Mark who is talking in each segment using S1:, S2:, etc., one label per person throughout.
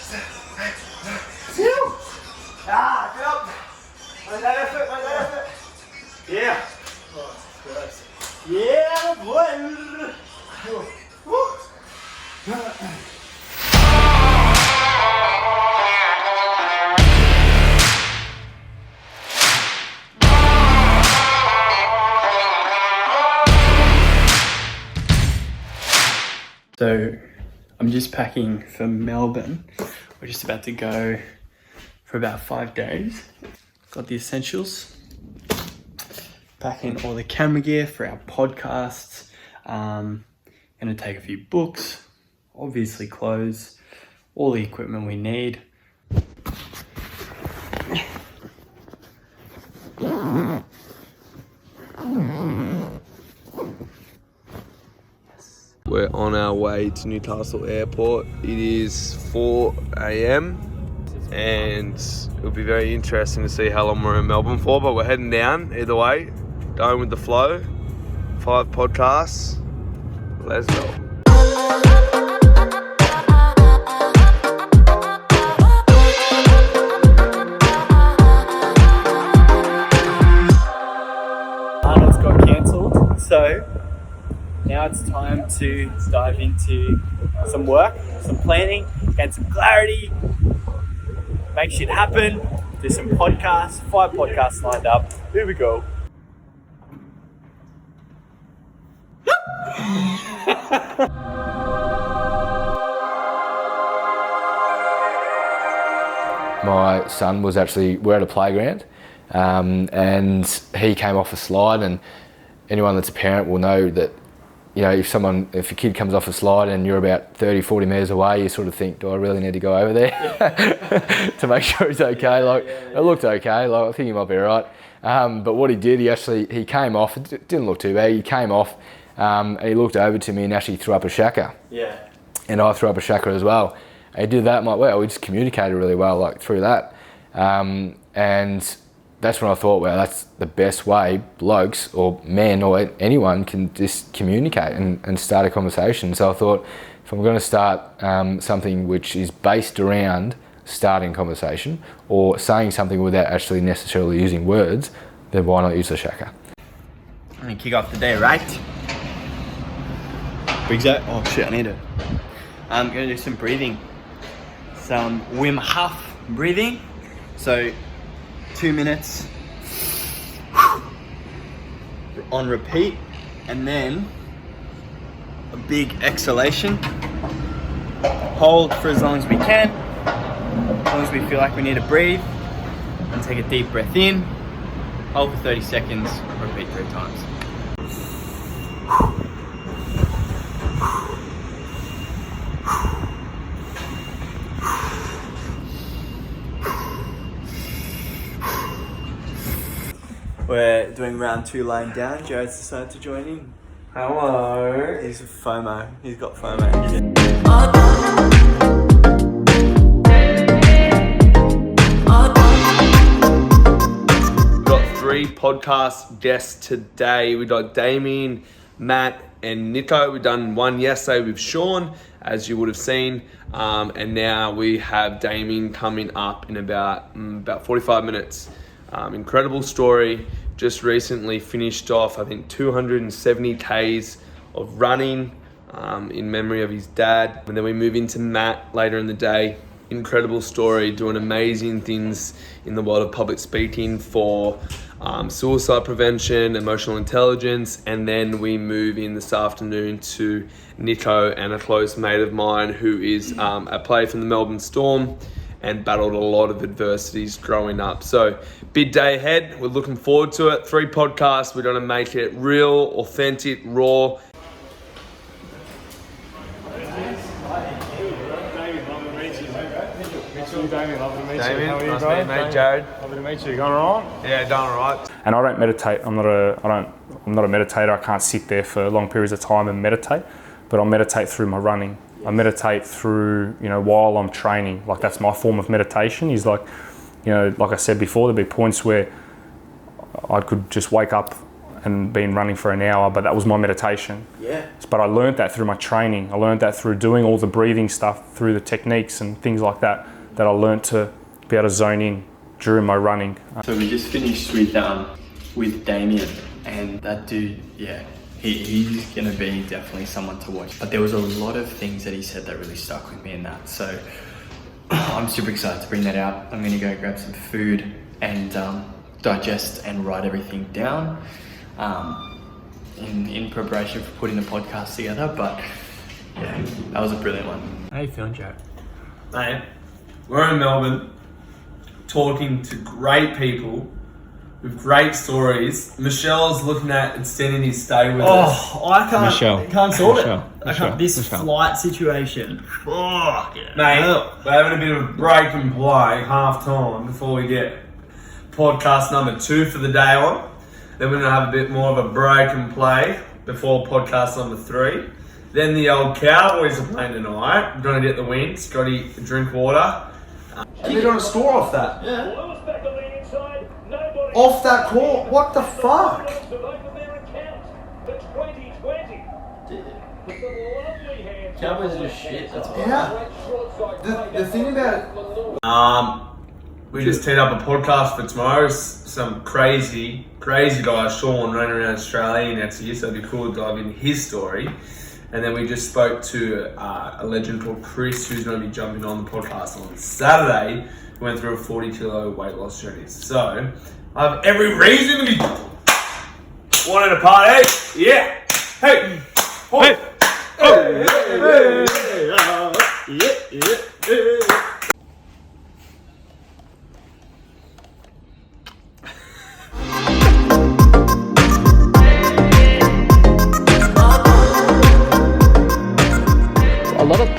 S1: Get up. Make that effort. Yeah. Yeah, boy. So I'm just packing for Melbourne. We're just about to go for about 5 days. Got the essentials. Packing all the camera gear for our podcasts. Gonna take a few books, obviously clothes, all the equipment we need.
S2: We're on our way to Newcastle Airport. It is 4 a.m. and it'll be very interesting to see how long we're in Melbourne for, but we're heading down either way, going with the flow. 5 podcasts. Let's go.
S1: Arnold's got cancelled, so now it's time to dive into some work, some planning, get some clarity, make shit happen, do some podcasts, 5 podcasts lined up. Here we go.
S3: My son was we're at a playground, and he came off a slide, and anyone that's a parent will know that, you know, if a kid comes off a slide and you're about 30, 40 metres away, you sort of think, do I really need to go over there to make sure he's okay? It looked okay, I think he might be all right. But what he did, he came off, it didn't look too bad, he came off, and he looked over to me and actually threw up a Shaka.
S1: Yeah.
S3: And I threw up a Shaka as well. And he did that, I'm like, wow, we just communicated really well, through that. And that's when I thought, well, that's the best way blokes or men or anyone can just communicate and start a conversation. So I thought, if I'm going to start something which is based around starting conversation or saying something without actually necessarily using words, then why not use the Shaka?
S1: I'm going to kick off the day, right? Bugeja. Oh shit, I need it. I'm going to do some breathing. Some Wim Hof breathing. So 2 minutes on repeat, and then a big exhalation. Hold for as long as we can, as long as we feel like we need to breathe, and take a deep breath in, hold for 30 seconds, repeat 3 times. We're doing round 2 lying down. Jared's decided to join in.
S2: Hello.
S1: He's FOMO. He's got FOMO.
S2: We've got 3 podcast guests today. We've got Damien, Matt, and Nicho. We've done one yesterday with Sean, as you would have seen. And now we have Damien coming up in about 45 minutes. Incredible story. Just recently finished off, I think, 270 Ks of running in memory of his dad. And then we move into Matt later in the day. Incredible story, doing amazing things in the world of public speaking for suicide prevention, emotional intelligence. And then we move in this afternoon to Nicho and a close mate of mine who is a player from the Melbourne Storm and battled a lot of adversities growing up. So big day ahead. We're looking forward to it. 3 podcasts. We're going to make it real, authentic, raw.
S4: Damien, lovely to meet you.
S2: Damien,
S4: How are you,
S2: nice
S4: bro?
S2: to meet you, mate. Jared.
S4: Lovely to meet you. Going all right?
S2: Yeah, done all right.
S4: And I don't meditate. I'm not a meditator. I can't sit there for long periods of time and meditate, but I'll meditate through my running. I meditate through, while I'm training. Like, that's my form of meditation. Is like, like I said before, there'd be points where I could just wake up and been running for an hour, but that was my meditation.
S1: Yeah.
S4: But I learned that through my training. I learned that through doing all the breathing stuff, through the techniques and things like that I learned to be able to zone in during my running.
S1: So we just finished with Damien, and that dude, yeah, he's gonna be definitely someone to watch. But there was a lot of things that he said that really stuck with me in that. So I'm super excited to bring that out. I'm gonna go grab some food and digest and write everything down in preparation for putting the podcast together. But yeah, that was a brilliant one. How you feeling, Jared?
S2: Mate, we're in Melbourne, talking to great people with great stories. Michelle's looking at extending his stay with us.
S1: Oh, I can't.
S3: Michelle.
S1: Can't sort
S3: Michelle.
S1: it. I can't. This
S3: Michelle.
S1: flight situation. Fuck yeah.
S2: Mate, we're having a bit of a break and play, half time, before we get podcast number 2 for the day on. Then we're going to have a bit more of a break and play before podcast number 3. Then the old Cowboys are playing tonight. We're going to get the win. Scotty, drink water. And they're going to score off that.
S1: Yeah.
S2: Off that court? What the fuck?
S1: Cowboys are just shit. That's all.
S2: Yeah. The thing about it. We just teed up a podcast for tomorrow. Some crazy guy, Sean, running around Australia next year. So it'd be cool to dive into his story. And then we just spoke to a legend called Chris, who's going to be jumping on the podcast on Saturday. We went through a 40-kilo weight loss journey. So I have every reason to be wanting to party. Yeah. Hey. Oh. Hey. Oh.
S1: Yeah. A lot of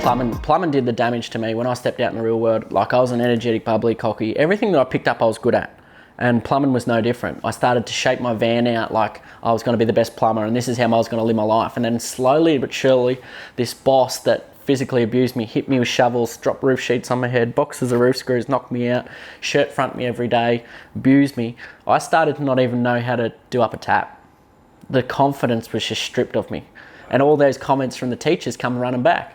S1: plumbing did the damage to me when I stepped out in the real world. Like, I was an energetic, bubbly, cocky. Everything that I picked up I was good at. And plumbing was no different. I started to shape my van out like I was going to be the best plumber, and this is how I was going to live my life. And then slowly but surely, this boss that physically abused me, hit me with shovels, dropped roof sheets on my head, boxes of roof screws, knocked me out, shirt front me every day, abused me. I started to not even know how to do up a tap. The confidence was just stripped of me. And all those comments from the teachers come running back.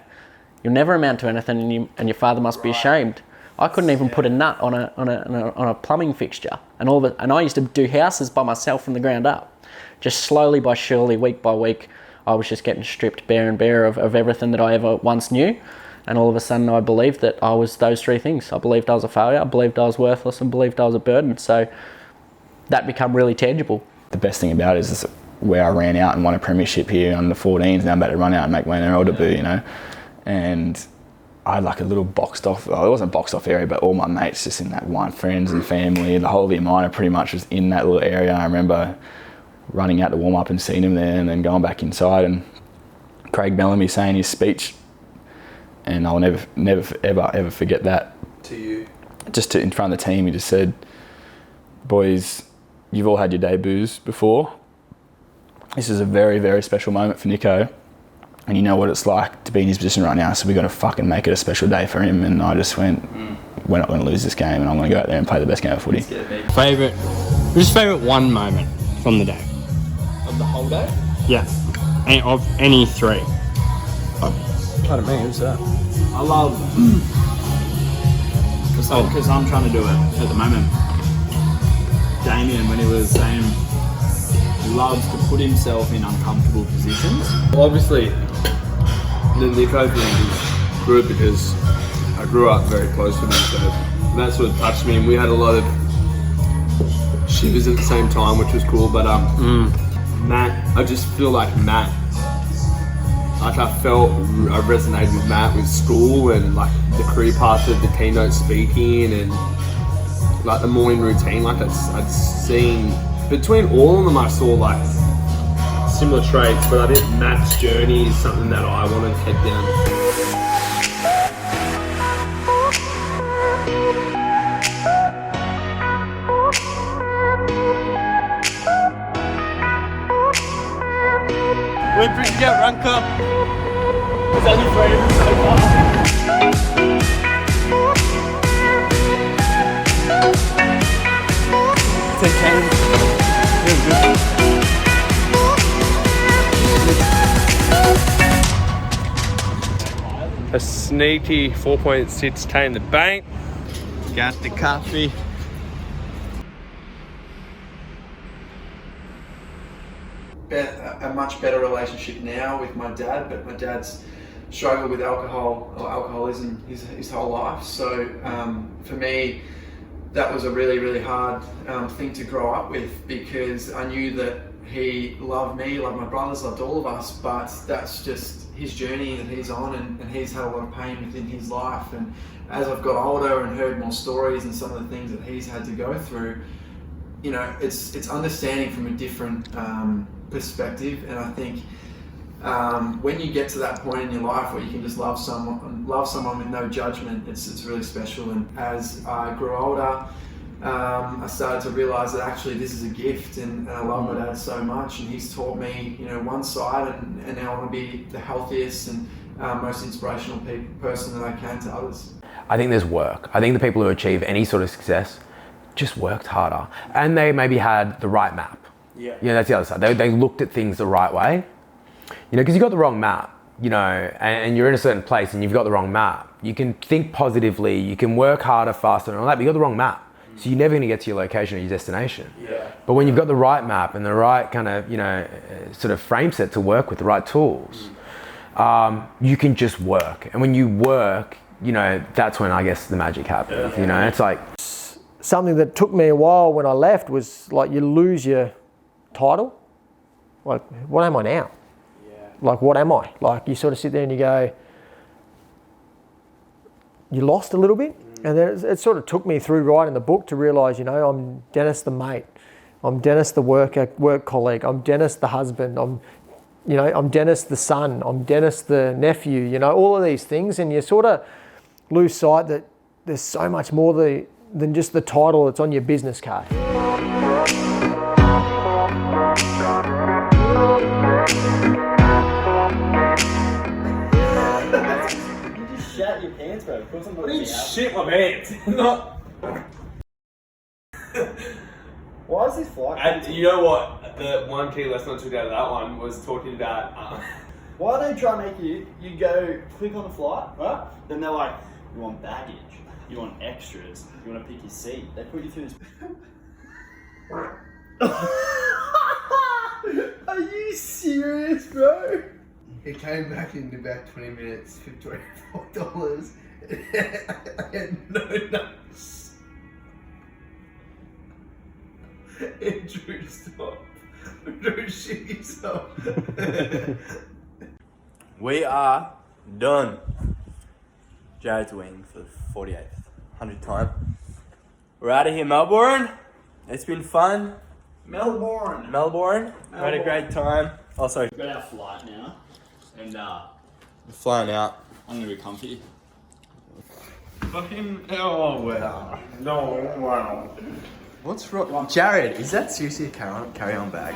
S1: You'll never amount to anything, and your father must be ashamed. I couldn't even put a nut on a plumbing fixture, and I used to do houses by myself from the ground up. Just slowly by surely, week by week, I was just getting stripped bare and bare of everything that I ever once knew, and all of a sudden I believed that I was those 3 things. I believed I was a failure, I believed I was worthless, and believed I was a burden. So that became really tangible.
S3: The best thing about it is where I ran out and won a premiership here under 14s. Now I'm about to run out and make my NRL debut, you know. And I had like a little boxed off, well, it wasn't a boxed off area, but all my mates just in that one, friends and family, the whole of the minor pretty much was in that little area. I remember running out to warm up and seeing him there, and then going back inside and Craig Bellamy saying his speech, and I'll never ever forget that.
S2: To you.
S3: Just in front of the team, he just said, "Boys, you've all had your debuts before. This is a very, very special moment for Nicho. And you know what it's like to be in his position right now, so we've got to fucking make it a special day for him." And I just went, we're not going to lose this game, and I'm going to go out there and play the best game of footy.
S5: Favourite one moment from the day?
S2: Of the whole day?
S5: Yeah. Of any 3.
S1: Pardon me, who's that?
S6: I love, because I'm trying to do it at the moment, Damien, when he was saying he loves to put himself in uncomfortable positions.
S2: Obviously, the Nicho thing is good because I grew up very close with him, so that sort of touched me, and we had a lot of shivers at the same time, which was cool. But Matt, I just feel like Matt, like I resonated with Matt with school and like the career path of the keynote speaking and like the morning routine. Like I'd seen between all of them, I saw like similar traits, but I think Matt's journey is something that I want to head down.
S1: We're pretty good, run cup. It's only for him so far. It's okay. Good.
S2: a sneaky 4.6k in the bank.
S1: Got the coffee. A much better relationship now with my dad, but my dad's struggled with alcoholism his whole life. So for me, that was a really, really hard thing to grow up with, because I knew that he loved me, loved my brothers, loved all of us, but that's just his journey that he's on, and he's had a lot of pain within his life. And as I've got older and heard more stories and some of the things that he's had to go through, you know, it's understanding from a different perspective. And I think when you get to that point in your life where you can just love someone with no judgment, it's really special. And as I grew older, I started to realise that actually this is a gift, and I love my dad so much, and he's taught me, you know, one side, and now I want to be the healthiest and most inspirational person that I can to others.
S7: I think there's work. I think the people who achieve any sort of success just worked harder, and they maybe had the right map. Yeah, that's the other side. They looked at things the right way. You know, because you got the wrong map, you know, and you're in a certain place and you've got the wrong map. You can think positively, you can work harder, faster and all that, but you got the wrong map. So you're never going to get to your location or your destination. Yeah. But when you've got the right map and the right kind of, you know, sort of frame set to work with, the right tools, you can just work. And when you work, you know, that's when I guess the magic happens. You know, it's like...
S8: Something that took me a while when I left was like, you lose your title. Like, what am I now? Like, what am I? Like, you sort of sit there and you go, you lost a little bit. And then it sort of took me through writing the book to realise, you know, I'm Dennis the mate. I'm Dennis the work colleague. I'm Dennis the husband. I'm Dennis the son. I'm Dennis the nephew. You know, all of these things. And you sort of lose sight that there's so much more than just the title that's on your business card.
S6: Shat your pants, bro. Put some.
S2: I didn't shit my pants. Not.
S6: Why is this flight?
S2: And you know what? The one key lesson I took out of that one was talking about.
S6: Why are they trying to make you go click on the flight, right? Then they're like, you want baggage, you want extras, you want to pick your seat. They put you through this. Are you serious, bro?
S9: It came back in about 20 minutes for $24. I had no nuts. Andrew, stop. Don't shit yourself.
S1: We are done. Jared's wing for the 48th, 100th time. We're out of here, Melbourne. It's been fun.
S6: Melbourne.
S1: We had a great time. Oh, sorry.
S6: We've got our flight now, and
S1: We're flying out.
S6: I'm gonna be comfy.
S1: Fucking, oh wow. No, wow. What's wrong? Jared, is that seriously a carry-on bag?